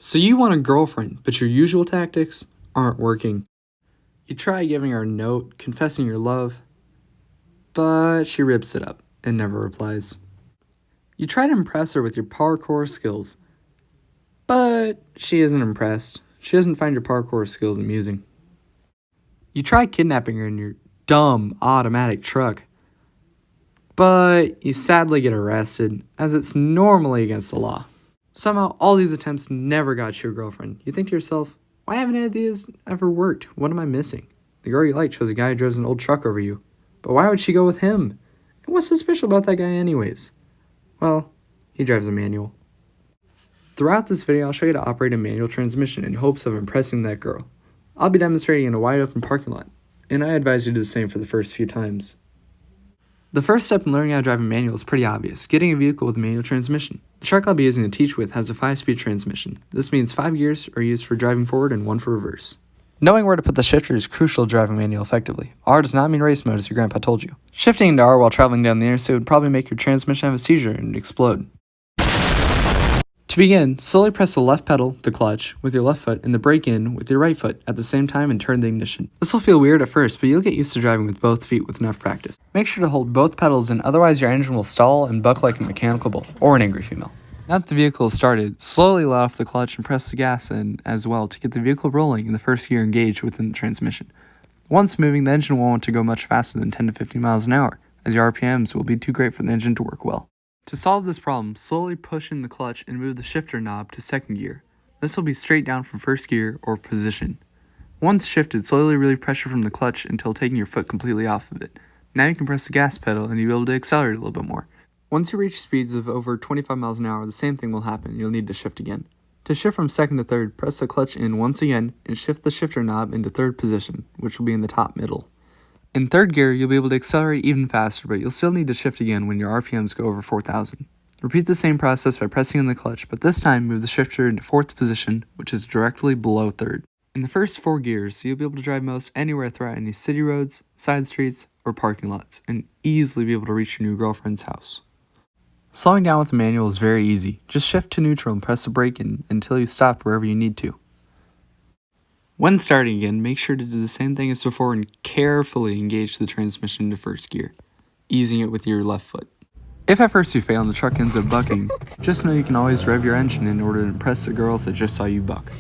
So you want a girlfriend, but your usual tactics aren't working. You try giving her a note, confessing your love, but she rips it up and never replies. You try to impress her with your parkour skills, but she isn't impressed. She doesn't find your parkour skills amusing. You try kidnapping her in your dumb automatic truck, but you sadly get arrested, as it's normally against the law. Somehow, all these attempts never got you a girlfriend. You think to yourself, why haven't any of these ever worked? What am I missing? The girl you like chose a guy who drives an old truck over you. But why would she go with him? And what's so special about that guy anyways? Well, he drives a manual. Throughout this video, I'll show you how to operate a manual transmission in hopes of impressing that girl. I'll be demonstrating in a wide open parking lot, and I advise you to do the same for the first few times. The first step in learning how to drive a manual is pretty obvious, getting a vehicle with a manual transmission. The truck I'll be using to teach with has a 5-speed transmission. This means 5 gears are used for driving forward and 1 for reverse. Knowing where to put the shifter is crucial to driving a manual effectively. R does not mean race mode, as your grandpa told you. Shifting into R while traveling down the interstate would probably make your transmission have a seizure and explode. To begin, slowly press the left pedal, the clutch, with your left foot and the brake in with your right foot at the same time and turn the ignition. This will feel weird at first, but you'll get used to driving with both feet with enough practice. Make sure to hold both pedals in, otherwise your engine will stall and buck like a mechanical bull, or an angry female. Now that the vehicle is started, slowly let off the clutch and press the gas in as well to get the vehicle rolling and the first gear engaged within the transmission. Once moving, the engine won't want to go much faster than 10 to 15 miles an hour, as your RPMs will be too great for the engine to work well. To solve this problem, slowly push in the clutch and move the shifter knob to second gear. This will be straight down from first gear or position. Once shifted, slowly relieve pressure from the clutch until taking your foot completely off of it. Now you can press the gas pedal and you'll be able to accelerate a little bit more. Once you reach speeds of over 25 miles an hour, the same thing will happen. You'll need to shift again. To shift from second to third, press the clutch in once again and shift the shifter knob into third position, which will be in the top middle. In third gear, you'll be able to accelerate even faster, but you'll still need to shift again when your RPMs go over 4,000. Repeat the same process by pressing in the clutch, but this time move the shifter into fourth position, which is directly below third. In the first 4 gears, you'll be able to drive most anywhere throughout any city roads, side streets, or parking lots, and easily be able to reach your new girlfriend's house. Slowing down with the manual is very easy. Just shift to neutral and press the brake in until you stop wherever you need to. When starting again, make sure to do the same thing as before and carefully engage the transmission into first gear, easing it with your left foot. If at first you fail and the truck ends up bucking, just know you can always rev your engine in order to impress the girls that just saw you buck.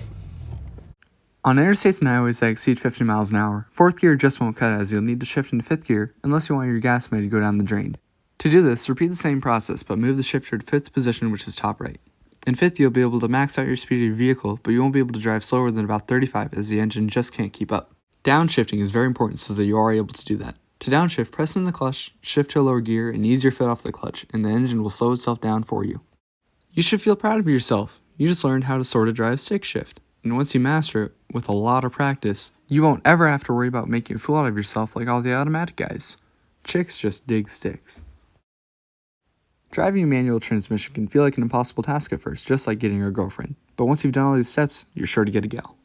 On interstates and highways that exceed 50 miles an hour, 4th gear just won't cut, as you'll need to shift into 5th gear unless you want your gas main to go down the drain. To do this, repeat the same process, but move the shifter to 5th position, which is top right. In 5th, you'll be able to max out your speed of your vehicle, but you won't be able to drive slower than about 35 as the engine just can't keep up. Downshifting is very important so that you are able to do that. To downshift, press in the clutch, shift to a lower gear, and ease your foot off the clutch, and the engine will slow itself down for you. You should feel proud of yourself. You just learned how to sort of drive stick shift. And once you master it, with a lot of practice, you won't ever have to worry about making a fool out of yourself like all the automatic guys. Chicks just dig sticks. Driving a manual transmission can feel like an impossible task at first, just like getting a girlfriend. But once you've done all these steps, you're sure to get a gal.